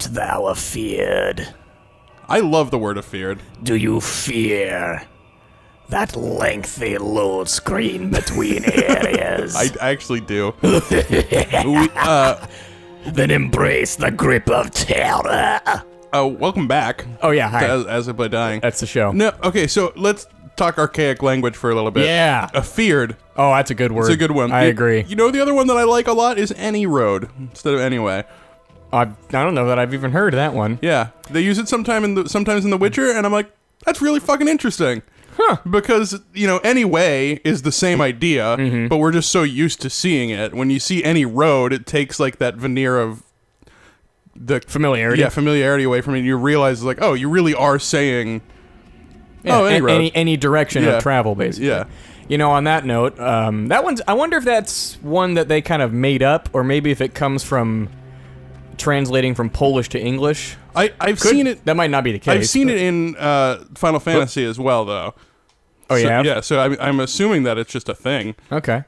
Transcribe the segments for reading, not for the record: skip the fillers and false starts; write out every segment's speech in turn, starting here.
Art thou afeard? I love the word afeard. Do you fear that lengthy load screen between areas? I actually do. Then embrace the grip of terror. Welcome back. Oh, yeah, hi. As I play dying. That's the show. No, okay, so let's talk archaic language for a little bit. Yeah. Afeard. Oh, that's a good word. It's a good one. I agree. You know the other one that I like a lot is any road instead of anyway. I don't know that I've even heard that one. Yeah, they use it sometimes in The Witcher, and I'm like, that's really fucking interesting. Huh. Because, anyway is the same idea, but we're just so used to seeing it. When you see any road, it takes, like, that veneer of the... Familiarity. Yeah, familiarity away from it, and you realize, like, oh, you really are saying... Yeah, any road. Any direction of travel, basically. Yeah. On that note, that one's... I wonder if that's one that they kind of made up, or maybe if it comes from... translating from Polish to English. I've seen it. That might not be the case. I've seen it in Final Fantasy as well, though. Oh, yeah? Yeah, so I'm assuming that it's just a thing. Okay.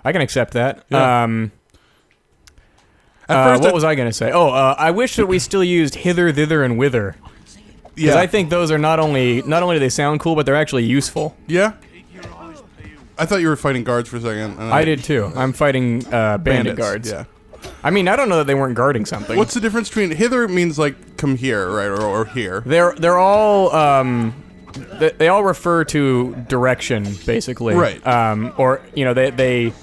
I can accept that. Yeah. What was I going to say? I wish that we still used Hither, Thither, and Whither. Because I think those are not only do they sound cool, but they're actually useful. Yeah? I thought you were fighting guards for a second. And I did, too. I'm fighting bandit guards. Yeah. I mean, I don't know that they weren't guarding something. What's the difference between hither means like come here, right, or here? They're all they all refer to direction, basically. Right. Or they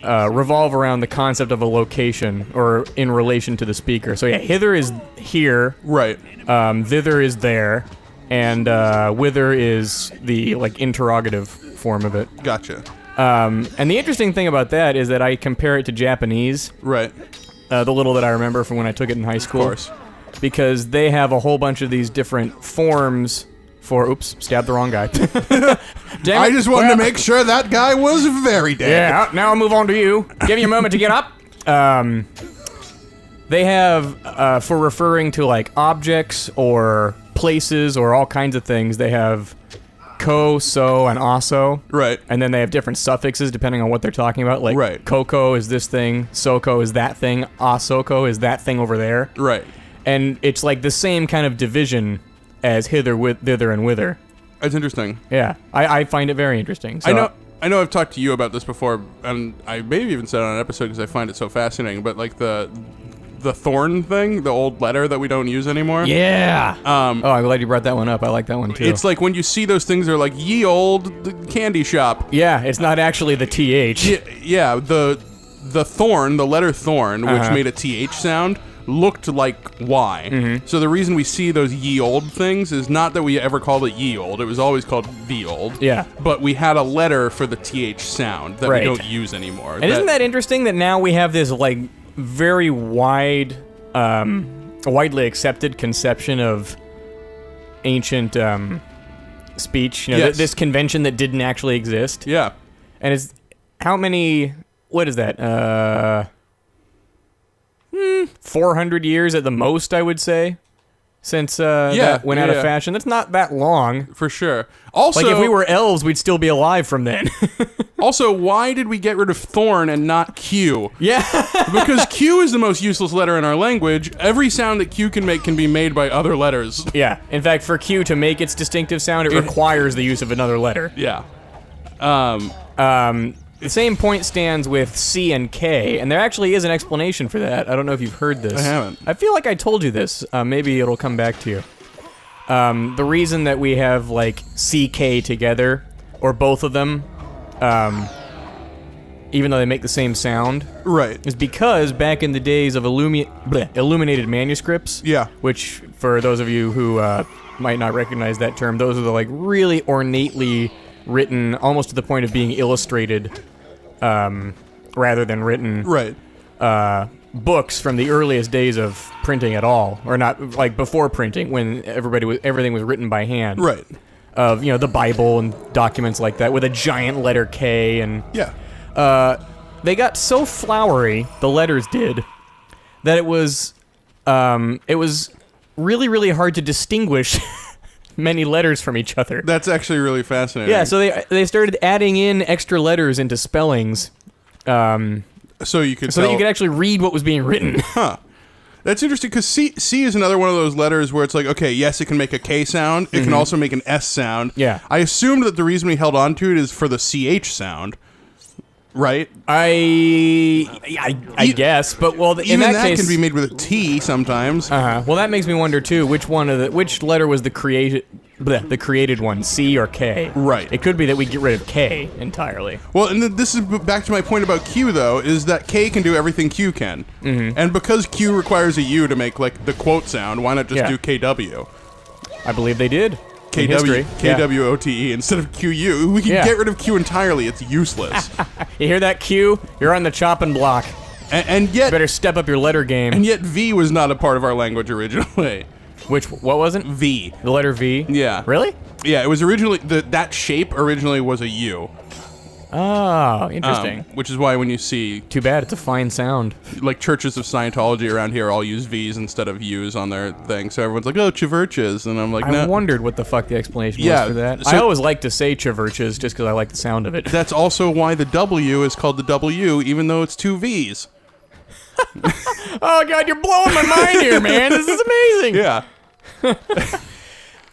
revolve around the concept of a location or in relation to the speaker. So yeah, hither is here. Right. Thither is there, and whither is the like interrogative form of it. Gotcha. And the interesting thing about that is that I compare it to Japanese. Right. The little that I remember from when I took it in high school. Of course. Because they have a whole bunch of these different forms for... Oops, stabbed the wrong guy. Damn I it. just wanted to make sure that guy was very dead. Yeah, now I'll move on to you. Give you a moment to get up. They have, for referring to, like, objects or places or all kinds of things, they have... ko, so, and also. Right. And then they have different suffixes depending on what they're talking about. Like, right. Koko is this thing, Soko is that thing, Asoko is that thing over there. Right. And it's like the same kind of division as hither, thither, and whither. That's interesting. Yeah. I find it very interesting. So, I know I've talked to you about this before, and I maybe even said it on an episode because I find it so fascinating, but like the thorn thing, the old letter that we don't use anymore. Yeah. I'm glad you brought that one up. I like that one too. It's like when you see those things, they're like ye old candy shop. Yeah, it's not actually the TH. Yeah, the thorn, the letter thorn, which made a TH sound, looked like Y. Mm-hmm. So the reason we see those ye old things is not that we ever called it ye old. It was always called the old. Yeah. But we had a letter for the TH sound that right. we don't use anymore. And isn't that interesting that now we have this like very widely accepted conception of ancient speech. Yes. This convention that didn't actually exist. Yeah. And it's how many? What is that? 400 years at the most, I would say, since that went out of fashion. That's not that long. For sure. Also, like if we were elves, we'd still be alive from then. Also, why did we get rid of thorn and not Q? Yeah. Because Q is the most useless letter in our language. Every sound that Q can make can be made by other letters. Yeah. In fact, for Q to make its distinctive sound, it requires the use of another letter. Yeah. The same point stands with C and K, and there actually is an explanation for that. I don't know if you've heard this. I haven't. I feel like I told you this. Maybe it'll come back to you. The reason that we have, like, CK together, or both of them, even though they make the same sound, right, is because back in the days of illuminated manuscripts, which, for those of you who might not recognize that term, those are the, like, really ornately written, almost to the point of being illustrated, rather than written, books from the earliest days of printing at all, or not like before printing, when everything was written by hand, right? Of the Bible and documents like that with a giant letter K, and they got so flowery, the letters did, that it was really, really hard to distinguish many letters from each other. That's actually really fascinating. Yeah, so they started adding in extra letters into spellings, so that you could actually read what was being written. Huh. That's interesting because C is another one of those letters where it's like, okay, yes, it can make a K sound. It can also make an S sound. Yeah. I assumed that the reason we held on to it is for the CH sound, right? I guess, but in Even that that case, can be made with a T sometimes. Well, that makes me wonder too. Which letter was the created one, C or K? Right. It could be that we get rid of K entirely. Well, and this is back to my point about Q, though, is that K can do everything Q can. And because Q requires a U to make, like, the quote sound, why not just do KW? I believe they did. KWOTE instead of QU. We can get rid of Q entirely. It's useless. You hear that, Q? You're on the chopping block. And yet... You better step up your letter game. And yet V was not a part of our language originally. What wasn't? V. The letter V? Yeah. Really? Yeah, it was originally... that shape originally was a U. Oh, interesting. Which is why when you see... Too bad, it's a fine sound. Like, churches of Scientology around here all use V's instead of U's on their thing. So everyone's like, oh, Chiverches. And I'm like, no. I wondered what the fuck the explanation was for that. So I always like to say Chiverches just because I like the sound of it. That's also why the W is called the W, even though it's two V's. Oh, God, you're blowing my mind here, man. This is amazing. Yeah.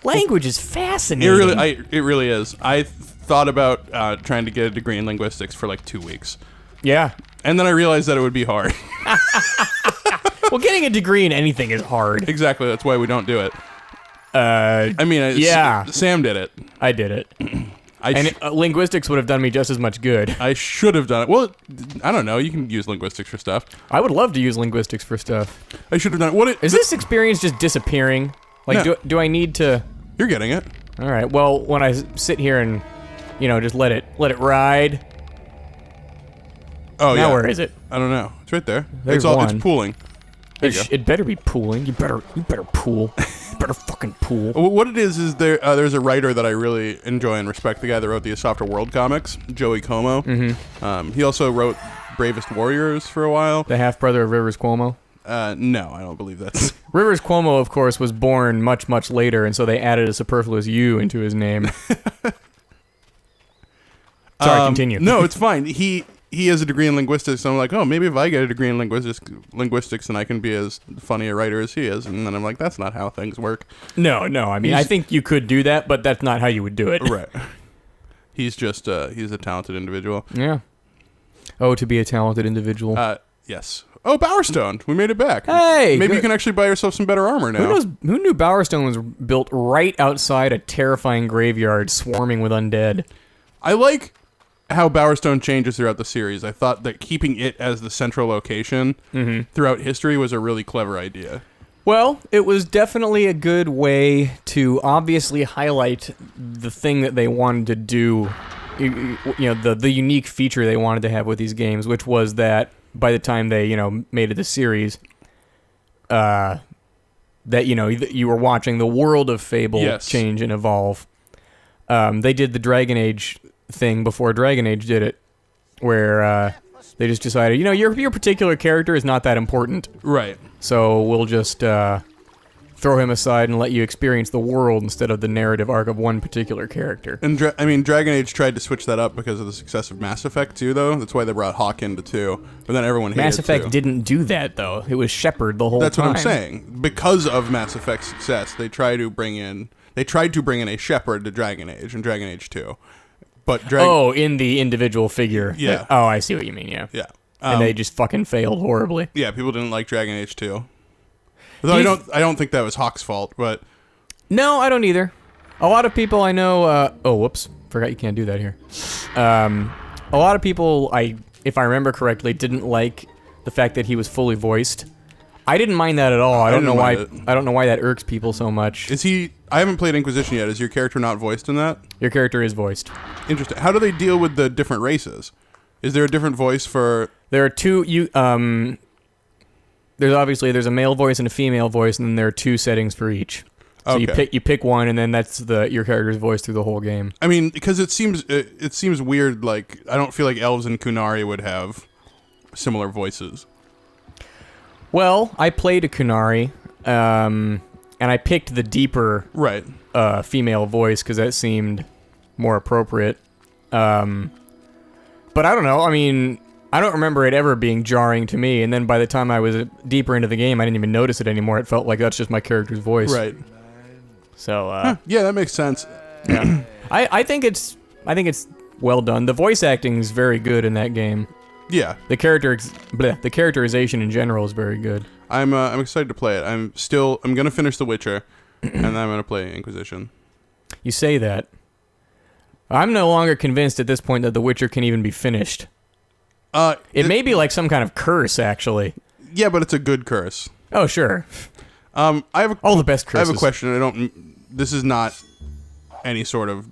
Language is fascinating. It really is. I thought about trying to get a degree in linguistics for like 2 weeks. Yeah. And then I realized that it would be hard. Well, getting a degree in anything is hard. Exactly. That's why we don't do it. Yeah. Sam did it. I did it. Linguistics would have done me just as much good. I should have done it. Well, I don't know. You can use linguistics for stuff. I would love to use linguistics for stuff. I should have done it. Is this experience just disappearing? Like, no. do I need to... You're getting it. All right. Well, when I sit here and, just let it ride. Oh, now where is it? I don't know. It's right there. There's It's pooling. There you go. It better be pooling. You better pool. You better fucking pool. What it is there's a writer that I really enjoy and respect, the guy that wrote the A Softer World comics, Joey Como. He also wrote Bravest Warriors for a while. The half-brother of Rivers Cuomo? No, I don't believe that's... Rivers Cuomo, of course, was born much, much later, and so they added a superfluous U into his name. Sorry, continue. No, it's fine. He has a degree in linguistics, so I'm like, oh, maybe if I get a degree in linguistics, then I can be as funny a writer as he is. And then I'm like, that's not how things work. No. I mean, I think you could do that, but that's not how you would do it. Right. He's just, he's a talented individual. Yeah. Oh, to be a talented individual. Yes. Oh, Bowerstone. We made it back. Hey! Maybe you can actually buy yourself some better armor now. Who knew Bowerstone was built right outside a terrifying graveyard swarming with undead? I like how Bowerstone changes throughout the series. I thought that keeping it as the central location throughout history was a really clever idea. Well, it was definitely a good way to obviously highlight the thing that they wanted to do, the unique feature they wanted to have with these games, which was that by the time they, made it the series, that, you were watching the world of Fable change and evolve. They did the Dragon Age thing before Dragon Age did it, where they just decided, your particular character is not that important. Right. So we'll just throw him aside and let you experience the world instead of the narrative arc of one particular character. And Dragon Age tried to switch that up because of the success of Mass Effect 2, though. That's why they brought Hawk into 2. But then everyone hated Mass Effect 2. didn't do that, though. It was Shepard the whole time. That's what I'm saying. Because of Mass Effect's success, they tried to bring in a Shepard to Dragon Age and Dragon Age 2. But in the individual figure. Yeah. Oh, I see what you mean, yeah. Yeah. And they just fucking failed horribly. Yeah, people didn't like Dragon Age 2. Though I don't think that was Hawk's fault, but... No, I don't either. A lot of people I know... whoops. Forgot you can't do that here. A lot of people, if I remember correctly, didn't like the fact that he was fully voiced. I didn't mind that at all. I don't know why that irks people so much. I haven't played Inquisition yet. Is your character not voiced in that? Your character is voiced. Interesting. How do they deal with the different races? Is there a different voice for... There are two... There's a male voice and a female voice, and then there are two settings for each. So you pick one, and then that's your character's voice through the whole game. I mean, because it seems weird. Like, I don't feel like elves and Kunari would have similar voices. Well, I played a Kunari, and I picked the deeper female voice because that seemed more appropriate. But I don't know. I mean, I don't remember it ever being jarring to me, and then by the time I was deeper into the game, I didn't even notice it anymore. It felt like that's just my character's voice. Right. So, yeah, that makes sense. Yeah. I think it's well done. The voice acting is very good in that game. Yeah. The characterization in general is very good. I'm excited to play it. I'm gonna finish The Witcher, and then I'm gonna play Inquisition. You say that. I'm no longer convinced at this point that The Witcher can even be finished. It may be like some kind of curse, actually. Yeah, but it's a good curse. Oh, sure. I have all the best curses. I have a question. This is not any sort of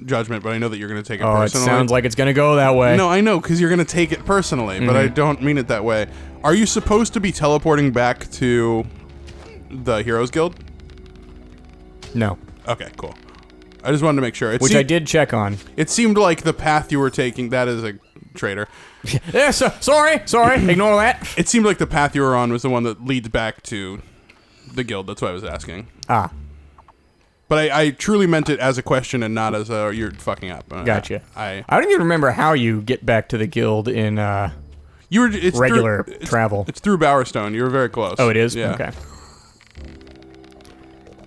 judgment, but I know that you're going to take it personally. It sounds like it's going to go that way. No, I know, because you're going to take it personally, but I don't mean it that way. Are you supposed to be teleporting back to the Heroes Guild? No. Okay, cool. I just wanted to make sure. Which I did check on. It seemed like the path you were taking, that is a traitor. Yeah, sorry, ignore that. It seemed like the path you were on was the one that leads back to the guild. That's why I was asking. Ah. But I truly meant it as a question and not as a, you're fucking up. Gotcha. I don't even remember how you get back to the guild in regular travel. It's through Bowerstone. You were very close. Oh, it is? Yeah. Okay.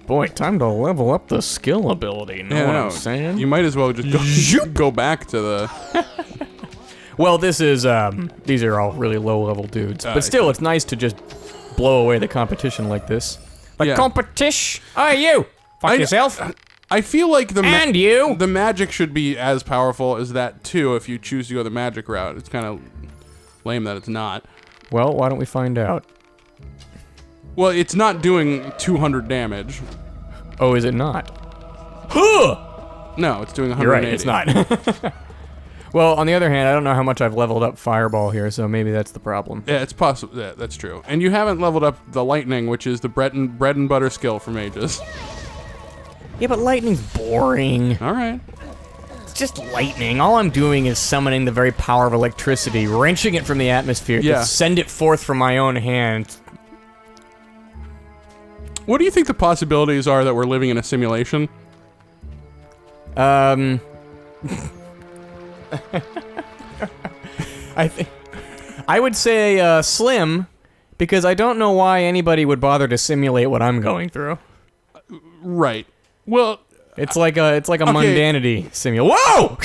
Boy, time to level up the skill ability. Know what I'm saying? You might as well just go back to the... Well, this is, these are all really low-level dudes. But still, it's nice to just blow away the competition like this. Competition? Oh, you! Fuck yourself. I feel like the the magic should be as powerful as that, too, if you choose to go the magic route. It's kind of lame that it's not. Well, why don't we find out? Well, it's not doing 200 damage. Oh, is it not? Huh! No, it's doing 180. You're right, it's not. Well, on the other hand, I don't know how much I've leveled up Fireball here, so maybe that's the problem. Yeah, it's possible. Yeah, that's true. And you haven't leveled up the Lightning, which is the bread and butter skill for mages. Yeah, but lightning's boring. All right. It's just lightning. All I'm doing is summoning the very power of electricity, wrenching it from the atmosphere to send it forth from my own hand. What do you think the possibilities are that we're living in a simulation? I would say slim, because I don't know why anybody would bother to simulate what I'm going through. Right. Well, it's like a mundanity simulation. Whoa!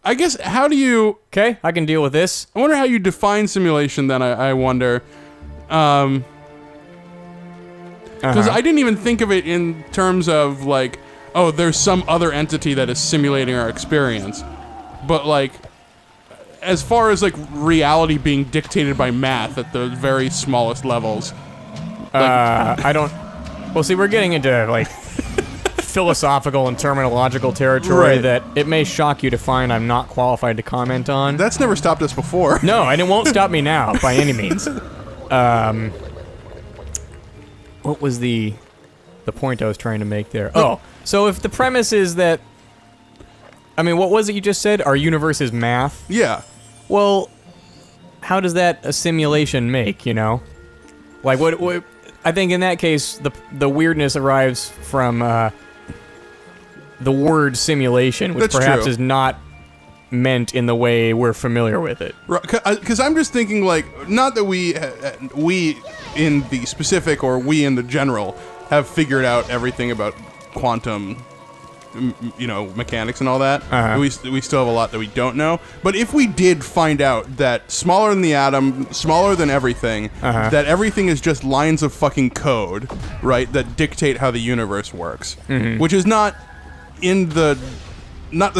I guess, how do you... Okay, I can deal with this. I wonder how you define simulation, then, I wonder. Because I didn't even think of it in terms of, like, oh, there's some other entity that is simulating our experience. But, like, as far as, like, reality being dictated by math at the very smallest levels. I don't... Well, see, we're getting into, like, philosophical and terminological territory that it may shock you to find I'm not qualified to comment on. That's never stopped us before. No, and it won't stop me now, by any means. What was the point I was trying to make there? Oh, so if the premise is that... I mean, what was it you just said? Our universe is math? Yeah. Well, how does that a simulation make, you know? Like, what I think in that case, the weirdness arrives from the word simulation, which perhaps is not meant in the way we're familiar with it. Right, because I'm just thinking, like, not that we in the specific or we in the general have figured out everything about quantum, you know, mechanics and all that. We still have a lot that we don't know. But if we did find out that smaller than the atom, smaller than everything, that everything is just lines of fucking code, right, that dictate how the universe works, which is not the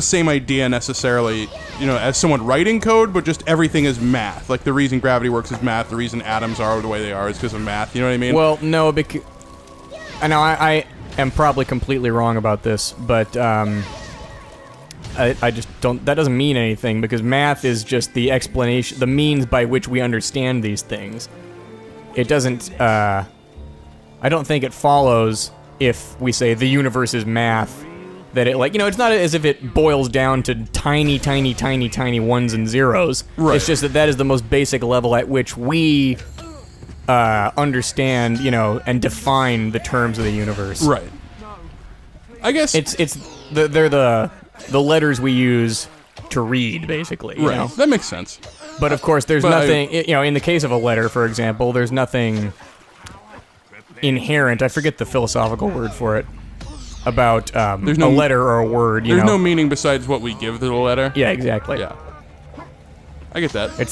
same idea necessarily, you know, as someone writing code, but just everything is math. Like, the reason gravity works is math. The reason atoms are the way they are is because of math. You know what I mean? Well, no, because... I know I am probably completely wrong about this, but I just don't... That doesn't mean anything, because math is just the explanation, the means by which we understand these things. It doesn't... I don't think it follows if we say the universe is math, that it, like, you know, it's not as if it boils down to tiny, tiny, tiny, tiny ones and zeros. Right. It's just that is the most basic level at which we understand, you know, and define the terms of the universe. Right. I guess they're the letters we use to read, basically. You know? That makes sense. But of course, there's nothing. In the case of a letter, for example, there's nothing inherent. I forget the philosophical word for it. About there's a letter or a word. There's no meaning besides what we give to the letter. Yeah, exactly. Yeah, I get that. I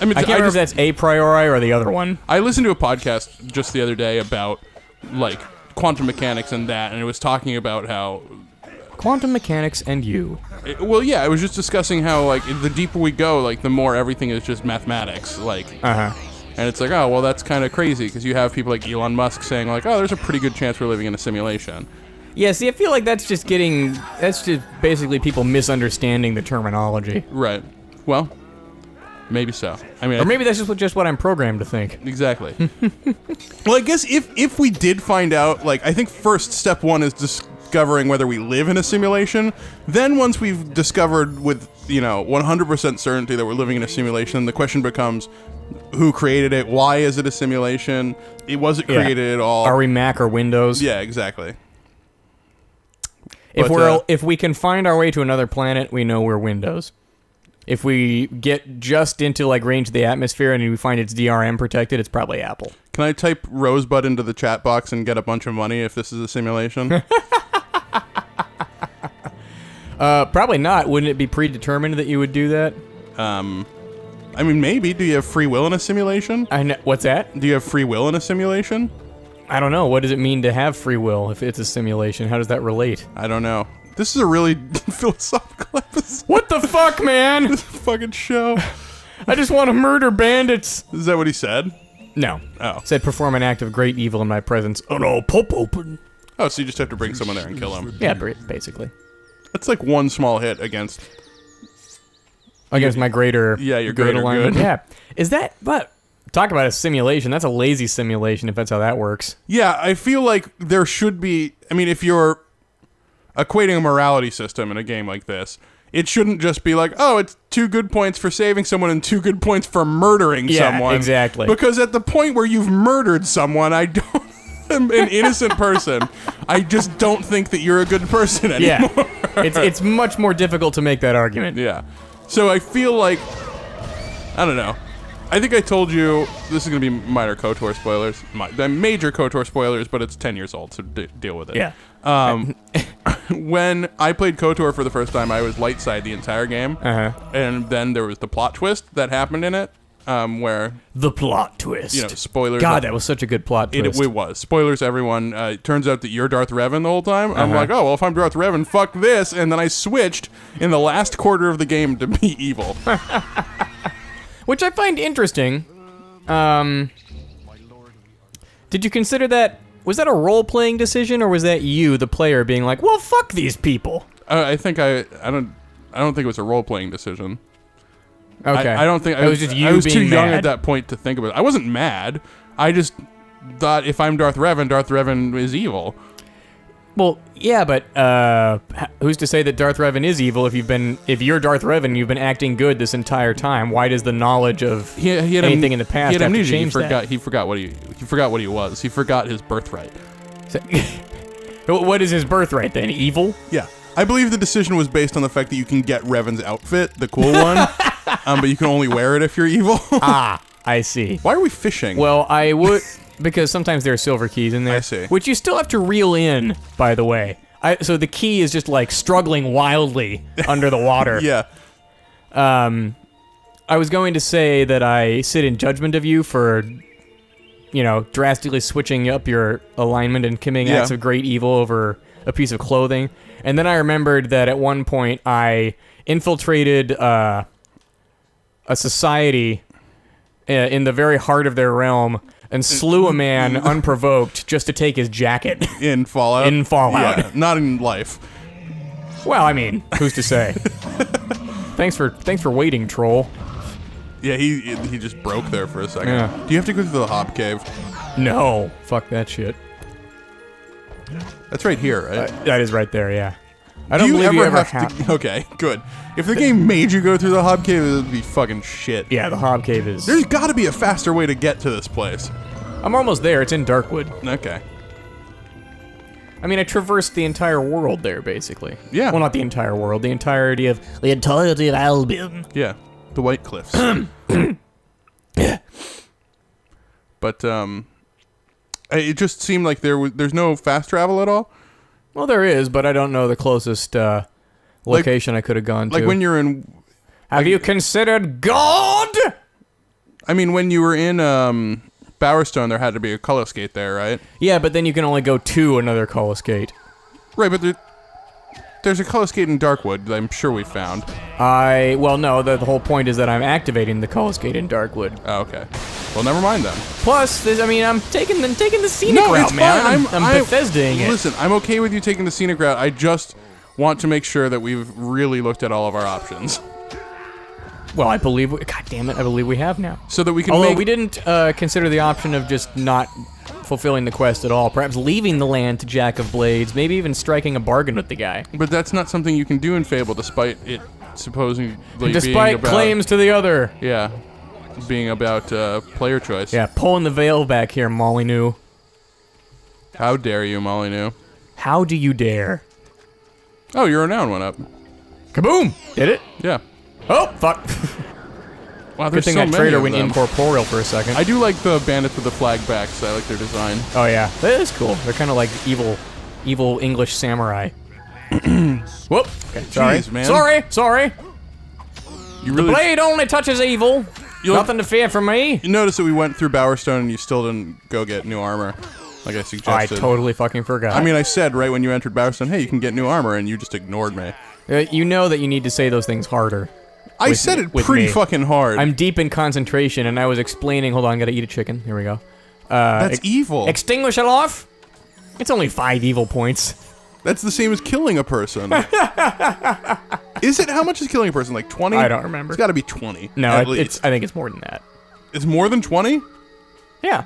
can't remember if that's a priori or the other one. I listened to a podcast just the other day about like quantum mechanics and that, and it was talking about how quantum mechanics and you. It was just discussing how like the deeper we go, like the more everything is just mathematics. Like, and it's like, oh well, that's kind of crazy because you have people like Elon Musk saying like, oh, there's a pretty good chance we're living in a simulation. Yeah, see, I feel like that's just basically people misunderstanding the terminology. Right. Well. Maybe so. I mean, or maybe that's just what I'm programmed to think. Exactly. Well, I guess if we did find out, like, I think first step one is discovering whether we live in a simulation. Then once we've discovered with 100% certainty that we're living in a simulation, the question becomes, who created it? Why is it a simulation? Was it created at all? Are we Mac or Windows? Yeah, exactly. If we can find our way to another planet, we know we're Windows. If we get just into like range of the atmosphere and we find it's DRM protected, it's probably Apple. Can I type Rosebud into the chat box and get a bunch of money if this is a simulation? Probably not. Wouldn't it be predetermined that you would do that? I mean, maybe. Do you have free will in a simulation? What's that? Do you have free will in a simulation? I don't know. What does it mean to have free will if it's a simulation? How does that relate? I don't know. This is a really philosophical episode. What the fuck, man? This fucking show. I just want to murder bandits. Is that what he said? No. Oh. Said perform an act of great evil in my presence. Oh no, pop open. Oh, so you just have to bring someone there and kill him. Yeah, basically. That's like one small hit against my greater. Yeah, your greater alignment. good. Yeah. Is that, but talk about a simulation. That's a lazy simulation if that's how that works. Yeah, I feel like there should be, I mean, if you're equating a morality system in a game like this, it shouldn't just be like, oh, it's 2 good points for saving someone and 2 good points for murdering someone. Yeah, exactly. Because at the point where you've murdered someone, an innocent person, I just don't think that you're a good person anymore. Yeah. It's much more difficult to make that argument. Yeah. So I feel like, I don't know. I think I told you, this is going to be minor KOTOR spoilers, major KOTOR spoilers, but it's 10 years old, so deal with it. Yeah. When I played KOTOR for the first time, I was light side the entire game. And then there was the plot twist that happened in it, where... The plot twist. Spoilers. God, that was such a good plot twist. It was. Spoilers, everyone. It turns out that you're Darth Revan the whole time. I'm like, oh, well, if I'm Darth Revan, fuck this. And then I switched in the last quarter of the game to be evil. Which I find interesting. Did you consider that... Was that a role-playing decision, or was that you, the player, being like, well, fuck these people? I think I don't think it was a role-playing decision. Okay. I don't think... It was just you I was being too young mad? at that point to think about it. I wasn't mad. I just thought if I'm Darth Revan is evil. Well, yeah, but who's to say that Darth Revan is evil if you're Darth Revan, you've been acting good this entire time? Why does the knowledge of anything in the past have to change that? He forgot what he was. He forgot his birthright. So, what is his birthright then? Evil? Yeah. I believe the decision was based on the fact that you can get Revan's outfit, the cool one, but you can only wear it if you're evil. I see. Why are we fishing? Well, I would... Because sometimes there are silver keys in there. I see. Which you still have to reel in, by the way. So the key is just like struggling wildly under the water. Yeah. I was going to say that I sit in judgment of you for, drastically switching up your alignment and committing acts of great evil over a piece of clothing. And then I remembered that at one point I infiltrated a society in the very heart of their realm and slew a man unprovoked just to take his jacket. In Fallout? In Fallout. Yeah, not in life. Well, I mean, who's to say? Thanks for waiting, troll. Yeah, he just broke there for a second. Yeah. Do you have to go through the Hob Cave? No. Fuck that shit. That's right here, right? That is right there, yeah. I don't believe you ever have to... Okay, good. If the game made you go through the Hob Cave, it would be fucking shit. Yeah, the Hob Cave is... There's got to be a faster way to get to this place. I'm almost there. It's in Darkwood. Okay. I mean, I traversed the entire world there, basically. Yeah. Well, not the entire world. The entirety of Albion. Yeah. The White Cliffs. But it just seemed like there's no fast travel at all. Well, there is, but I don't know the closest location I could have gone to. Like when you're in... Have you considered God? I mean, when you were in Bowerstone, there had to be a color skate there, right? Yeah, but then you can only go to another color skate. Right, but there's a color skate in Darkwood that I'm sure we found. Well, no, the whole point is that I'm activating the color skate in Darkwood. Oh, okay. Well, never mind then. Plus, I'm taking the scenic route, it's man. fine. I'm Bethesdaing it. Listen, I'm okay with you taking the scenic route. I just want to make sure that we've really looked at all of our options. Well, I believe... God damn it, I believe we have now. So that we can Although we didn't consider the option of just not fulfilling the quest at all. Perhaps leaving the land to Jack of Blades. Maybe even striking a bargain with the guy. But that's not something you can do in Fable, despite it supposedly Despite being about... claims to the other. Yeah. Being about player choice. Yeah, pulling the veil back here, Molyneux. How dare you, Molyneux? How do you dare? Oh, your renown went up. Kaboom! Did it? Yeah. Oh, fuck. Wow, Good there's thing so that many traitor of went them. incorporeal for a second. I do like the bandits with the flag backs. I like their design. Oh, yeah. That is cool. They're kind of like evil English samurai. Whoop. Okay, sorry. Jeez, man. Sorry. You The really... blade only touches evil. Nothing to fear from me. You notice that we went through Bowerstone and you still didn't go get new armor, like I I suggested. totally fucking forgot. I mean, I said right when you entered Bowerstone, hey, you can get new armor, and you just ignored me. You know that you need to say those things harder. I said it with pretty me. fucking hard. I'm deep in concentration, and I was explaining... Hold on, gotta eat a chicken. Here we go. That's evil. Extinguish it off? It's only 5 evil points. That's the same as killing a person. Is it? How much is killing a person? Like 20? I don't remember. It's got to be 20. No, at least. I think it's more than that. It's more than 20? Yeah.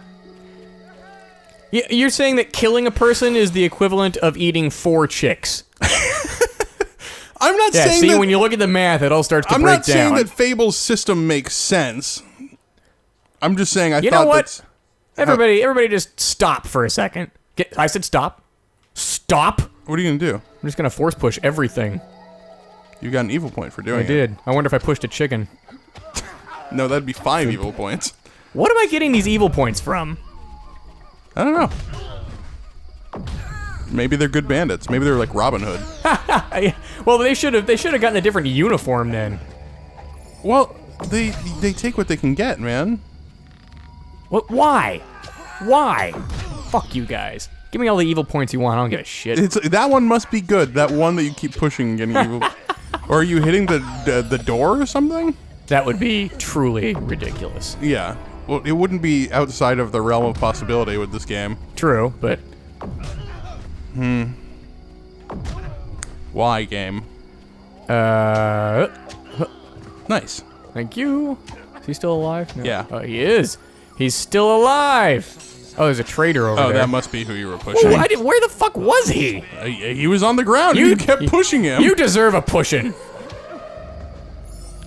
You're saying that killing a person is the equivalent of eating 4 chicks. I'm not Yeah, saying see, that... when you look at the math, it all starts to I'm break not saying down. that Fable's system makes sense. I'm just saying I You thought know what? that's... Everybody just stop for a second. I said stop. Stop! What are you going to do? I'm just gonna force push everything. You got an evil point for doing I it. did. I wonder if I pushed a chicken. No, that'd be 5 evil points. What am I getting these evil points from? I don't know. Maybe they're good bandits. Maybe they're like Robin Hood. Well, they should have gotten a different uniform then. Well, they take what they can get, man. What? Why? Why? Fuck you guys. Give me all the evil points you want. I don't give a shit. That one must be good. That one that you keep pushing and getting evil. Or are you hitting the door or something? That would be truly ridiculous. Yeah. Well, it wouldn't be outside of the realm of possibility with this game. True, but... Why, game? Nice. Thank you. Is he still alive? No. Yeah. Oh, he is. He's still alive. Oh, there's a traitor over there. Oh, that must be who you were pushing. Ooh, where the fuck was he? He was on the ground. You kept pushing him. You deserve a pushing.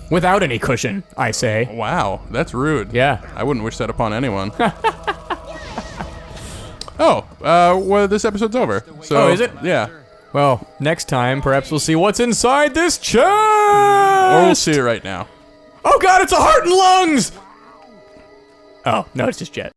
Without any cushion, I say. Wow, that's rude. Yeah. I wouldn't wish that upon anyone. Well, this episode's over. So, Oh, is it? Yeah. Well, next time, perhaps we'll see what's inside this chest! Or we'll see it right now. Oh god, it's a heart and lungs! Oh, no, it's just Jet.